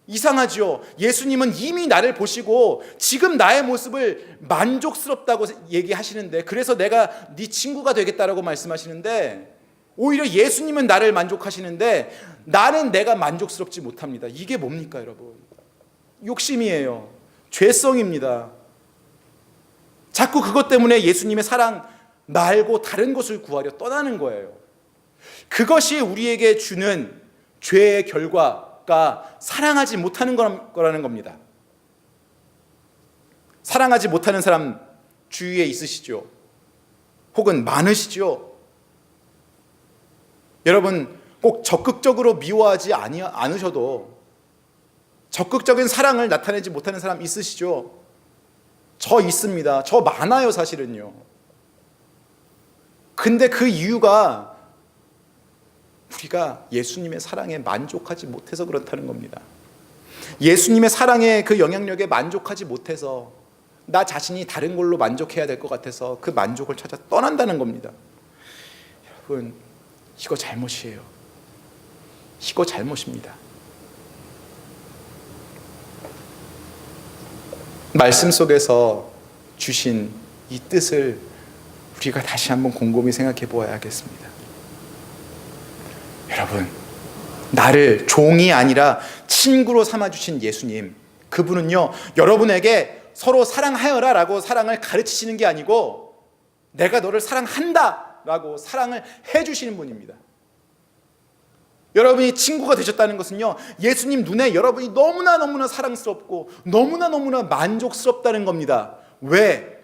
이상하죠? 예수님은 이미 나를 보시고 지금 나의 모습을 만족스럽다고 얘기하시는데, 그래서 내가 네 친구가 되겠다라고 말씀하시는데, 오히려 예수님은 나를 만족하시는데 나는 내가 만족스럽지 못합니다. 이게 뭡니까, 여러분? 욕심이에요. 죄성입니다. 자꾸 그것 때문에 예수님의 사랑 말고 다른 것을 구하려 떠나는 거예요. 그것이 우리에게 주는 죄의 결과가 사랑하지 못하는 거라는 겁니다. 사랑하지 못하는 사람 주위에 있으시죠? 혹은 많으시죠? 여러분, 꼭 적극적으로 미워하지 않으셔도 적극적인 사랑을 나타내지 못하는 사람 있으시죠? 저 있습니다. 저 많아요, 사실은요. 근데 그 이유가 우리가 예수님의 사랑에 만족하지 못해서 그렇다는 겁니다. 예수님의 사랑의 그 영향력에 만족하지 못해서 나 자신이 다른 걸로 만족해야 될 것 같아서 그 만족을 찾아 떠난다는 겁니다. 여러분, 이거 잘못이에요. 이거 잘못입니다. 말씀 속에서 주신 이 뜻을 우리가 다시 한번 곰곰이 생각해 보아야겠습니다. 여러분, 나를 종이 아니라 친구로 삼아주신 예수님, 그분은요, 여러분에게 서로 사랑하여라 라고 사랑을 가르치시는 게 아니고 내가 너를 사랑한다 라고 사랑을 해주시는 분입니다. 여러분이 친구가 되셨다는 것은요, 예수님 눈에 여러분이 너무나 사랑스럽고 너무나 만족스럽다는 겁니다. 왜?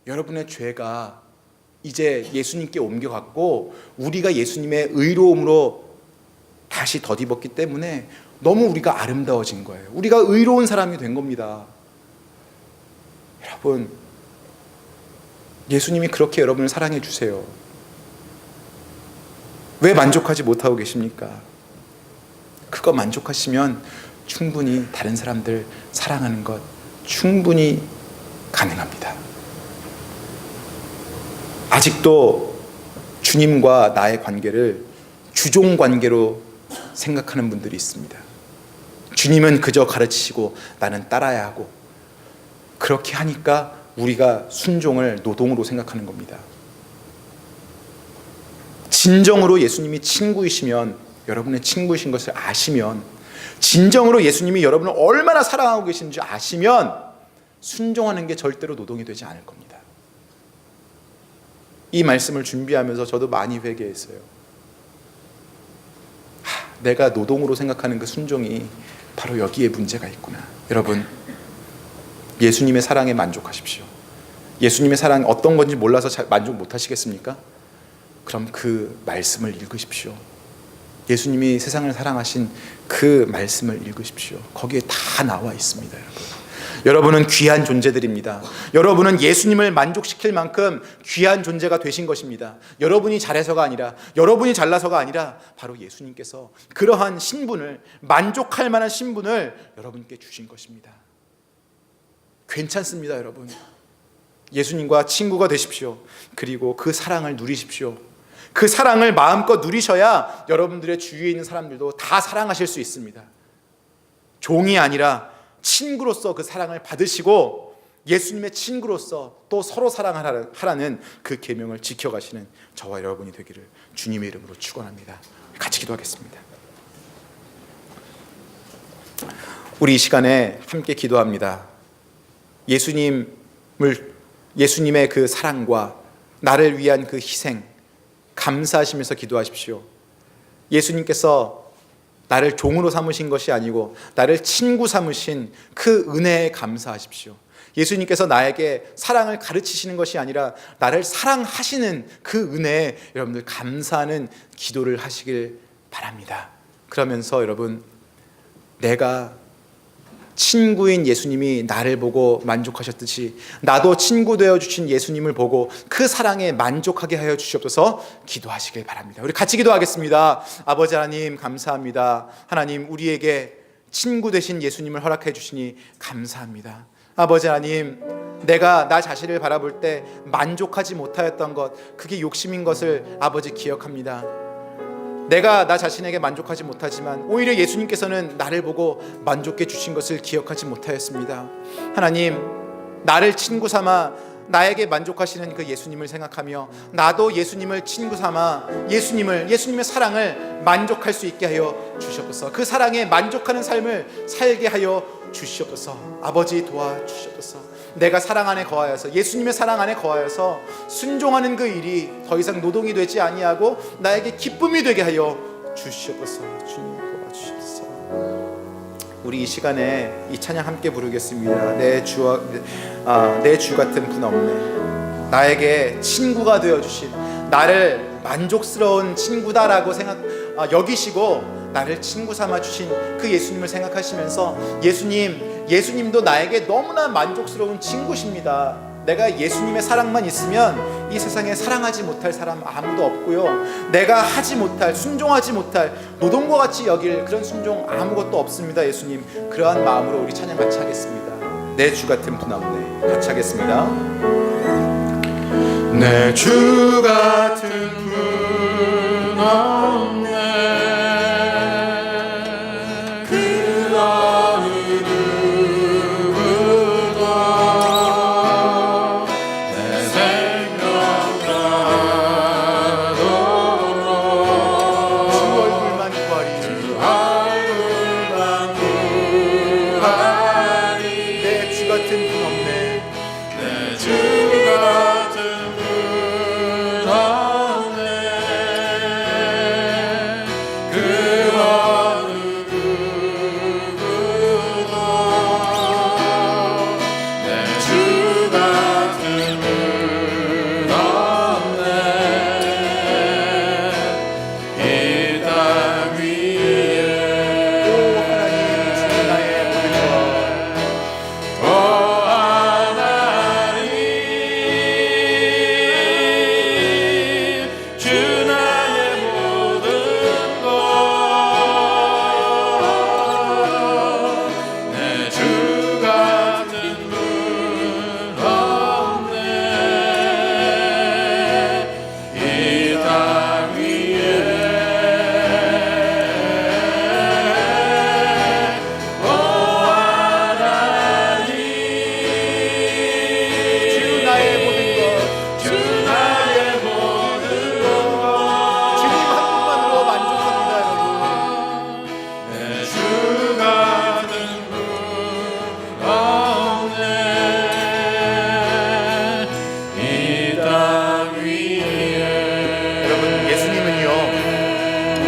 여러분의 죄가 이제 예수님께 옮겨갔고 우리가 예수님의 의로움으로 다시 덧입었기 때문에 너무 우리가 아름다워진 거예요. 우리가 의로운 사람이 된 겁니다. 여러분, 예수님이 그렇게 여러분을 사랑해 주세요. 왜 만족하지 못하고 계십니까? 그거 만족하시면 충분히 다른 사람들 사랑하는 것 충분히 가능합니다. 아직도 주님과 나의 관계를 주종 관계로 생각하는 분들이 있습니다. 주님은 그저 가르치시고 나는 따라야 하고, 그렇게 하니까 우리가 순종을 노동으로 생각하는 겁니다. 진정으로 예수님이 친구이시면, 여러분의 친구이신 것을 아시면, 진정으로 예수님이 여러분을 얼마나 사랑하고 계신지 아시면 순종하는 게 절대로 노동이 되지 않을 겁니다. 이 말씀을 준비하면서 저도 많이 회개했어요. 내가 노동으로 생각하는 그 순종이 바로 여기에 문제가 있구나. 여러분, 예수님의 사랑에 만족하십시오. 예수님의 사랑이 어떤 건지 몰라서 잘 만족 못 하시겠습니까? 그럼 그 말씀을 읽으십시오. 예수님이 세상을 사랑하신 그 말씀을 읽으십시오. 거기에 다 나와 있습니다. 여러분은 귀한 존재들입니다. 여러분은 예수님을 만족시킬 만큼 귀한 존재가 되신 것입니다. 여러분이 잘해서가 아니라, 여러분이 잘나서가 아니라 바로 예수님께서 그러한 신분을, 만족할 만한 신분을 여러분께 주신 것입니다. 괜찮습니다, 여러분. 예수님과 친구가 되십시오. 그리고 그 사랑을 누리십시오. 그 사랑을 마음껏 누리셔야 여러분들의 주위에 있는 사람들도 다 사랑하실 수 있습니다. 종이 아니라 친구로서 그 사랑을 받으시고 예수님의 친구로서 또 서로 사랑하라는 그 계명을 지켜가시는 저와 여러분이 되기를 주님의 이름으로 축원합니다. 같이 기도하겠습니다. 우리 이 시간에 함께 기도합니다. 예수님의 그 사랑과 나를 위한 그 희생 감사하시면서 기도하십시오. 예수님께서 나를 종으로 삼으신 것이 아니고 나를 친구 삼으신 그 은혜에 감사하십시오. 예수님께서 나에게 사랑을 가르치시는 것이 아니라 나를 사랑하시는 그 은혜에 여러분들 감사하는 기도를 하시길 바랍니다. 그러면서 여러분, 내가 친구인 예수님이 나를 보고 만족하셨듯이 나도 친구 되어주신 예수님을 보고 그 사랑에 만족하게 하여 주시옵소서 기도하시길 바랍니다. 우리 같이 기도하겠습니다. 아버지 하나님 감사합니다. 하나님, 우리에게 친구 되신 예수님을 허락해 주시니 감사합니다. 아버지 하나님, 내가 나 자신을 바라볼 때 만족하지 못하였던 것, 그게 욕심인 것을 아버지 기억합니다. 내가 나 자신에게 만족하지 못하지만 오히려 예수님께서는 나를 보고 만족해 주신 것을 기억하지 못하였습니다. 하나님, 나를 친구 삼아 나에게 만족하시는 그 예수님을 생각하며 나도 예수님을 친구 삼아 예수님의 사랑을 만족할 수 있게 하여 주시옵소서. 그 사랑에 만족하는 삶을 살게 하여 주시옵소서. 아버지 도와주시옵소서. 내가 사랑 안에 거하여서, 예수님의 사랑 안에 거하여서 순종하는 그 일이 더 이상 노동이 되지 아니하고 나에게 기쁨이 되게 하여 주시옵소서. 주님 도와주시옵소서. 우리 이 시간에 이 찬양 함께 부르겠습니다. 내 주 같은 분 없네. 나에게 친구가 되어주신, 나를 만족스러운 친구다라고 여기시고 나를 친구 삼아 주신 그 예수님을 생각하시면서 예수님도 나에게 너무나 만족스러운 친구십니다. 내가 예수님의 사랑만 있으면 이 세상에 사랑하지 못할 사람 아무도 없고요, 내가 하지 못할, 순종하지 못할, 노동과 같이 여길 그런 순종 아무것도 없습니다. 예수님, 그러한 마음으로 우리 찬양 같이 하겠습니다. 내 주 같은 분 없네. 같이 하겠습니다. 내 주 같은 분 없네. 내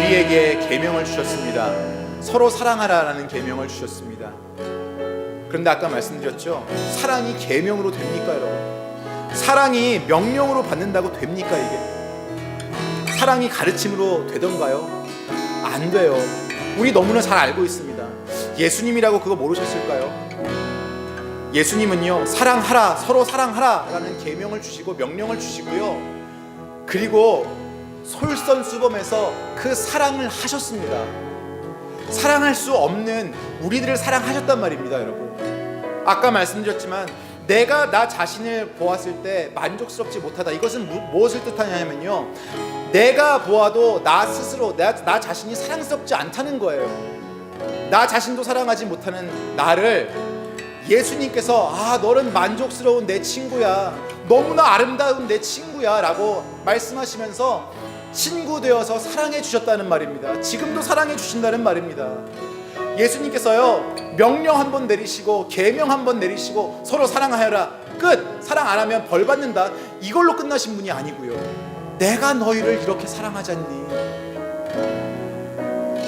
우리에게 계명을 주셨습니다. 서로 사랑하라라는 계명을 주셨습니다. 그런데 아까 말씀드렸죠, 사랑이 계명으로 됩니까 여러분? 사랑이 명령으로 받는다고 됩니까 이게? 사랑이 가르침으로 되던가요? 안 돼요. 우리 너무나 잘 알고 있습니다. 예수님이라고 그거 모르셨을까요? 예수님은요, 사랑하라, 서로 사랑하라 라는 계명을 주시고 명령을 주시고요, 그리고 솔선수범해서 그 사랑을 하셨습니다. 사랑할 수 없는 우리들을 사랑하셨단 말입니다 여러분. 아까 말씀드렸지만 내가 나 자신을 보았을 때 만족스럽지 못하다, 이것은 무엇을 뜻하냐면요, 내가 보아도 나 스스로 나 자신이 사랑스럽지 않다는 거예요. 나 자신도 사랑하지 못하는 나를 예수님께서 너는 만족스러운 내 친구야, 너무나 아름다운 내 친구야 라고 말씀하시면서 친구 되어서 사랑해 주셨다는 말입니다. 지금도 사랑해 주신다는 말입니다. 예수님께서요, 명령 한번 내리시고 계명 한번 내리시고 서로 사랑하여라, 끝. 사랑 안 하면 벌 받는다, 이걸로 끝나신 분이 아니고요, 내가 너희를 이렇게 사랑하지 않니?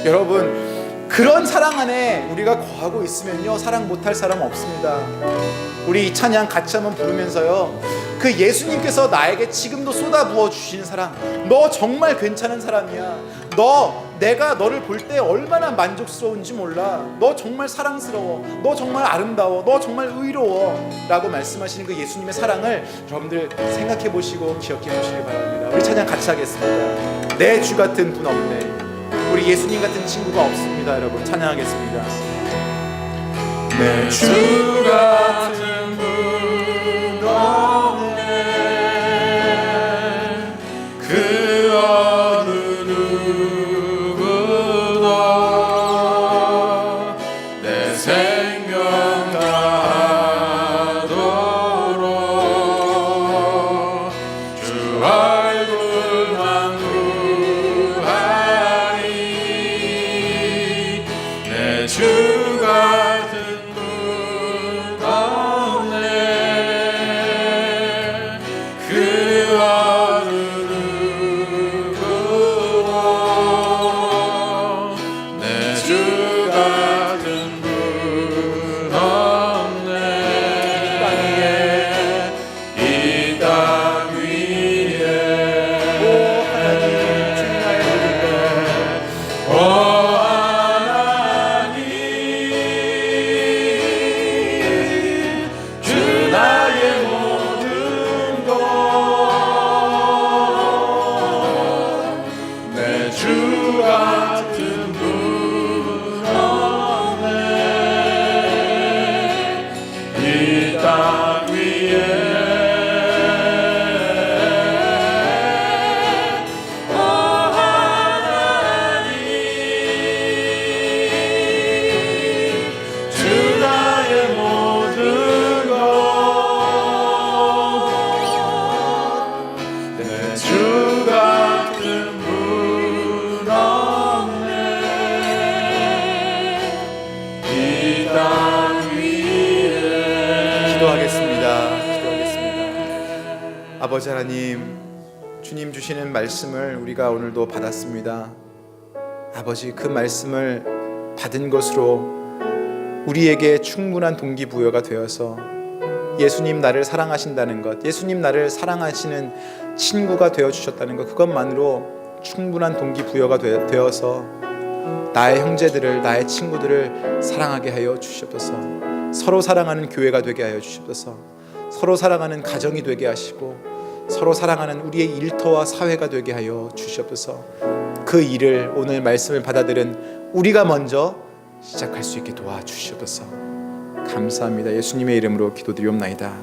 여러분, 그런 사랑 안에 우리가 거하고 있으면요, 사랑 못할 사람 없습니다. 우리 이 찬양 같이 한번 부르면서요, 그 예수님께서 나에게 지금도 쏟아부어 주시는 사랑, 너 정말 괜찮은 사람이야, 내가 너를 볼 때 얼마나 만족스러운지 몰라, 너 정말 사랑스러워, 너 정말 아름다워, 너 정말 의로워 라고 말씀하시는 그 예수님의 사랑을 여러분들 생각해 보시고 기억해 보시기 바랍니다. 우리 찬양 같이 하겠습니다. 내 주 같은 분 없네. 우리 예수님 같은 친구가 없습니다. 여러분, 찬양하겠습니다. 내 주 같은 분 없네. 그 어느 누구도 내 생명 다하도록 주 얼굴만 구하리. 내 주 같은 분 없네. 그 어느 누구도 내 주 같은 분 없네. 이 땅 위에 오 하나님, 주님 나의 오 하나님, 주 나의 모든 것, 내 주 같은 분 없네. 이 땅 위에 오 하나님, 주 나의 모든 것, 내 주 같은 분 없네. 이 땅 위에 기도하겠습니다. 아버지 하나님, 주님 주시는 말씀을 우리가 오늘도 받았습니다. 아버지, 그 말씀을 받은 것으로 우리에게 충분한 동기부여가 되어서 예수님 나를 사랑하신다는 것, 예수님 나를 사랑하시는 친구가 되어주셨다는 것, 그것만으로 충분한 동기부여가 되어서 나의 형제들을, 나의 친구들을 사랑하게 하여 주시옵소서. 서로 사랑하는 교회가 되게 하여 주시옵소서. 서로 사랑하는 가정이 되게 하시고 서로 사랑하는 우리의 일터와 사회가 되게 하여 주시옵소서. 그 일을 오늘 말씀을 받아들은 우리가 먼저 시작할 수 있게 도와주시옵소서. 감사합니다. 예수님의 이름으로 기도드리옵나이다.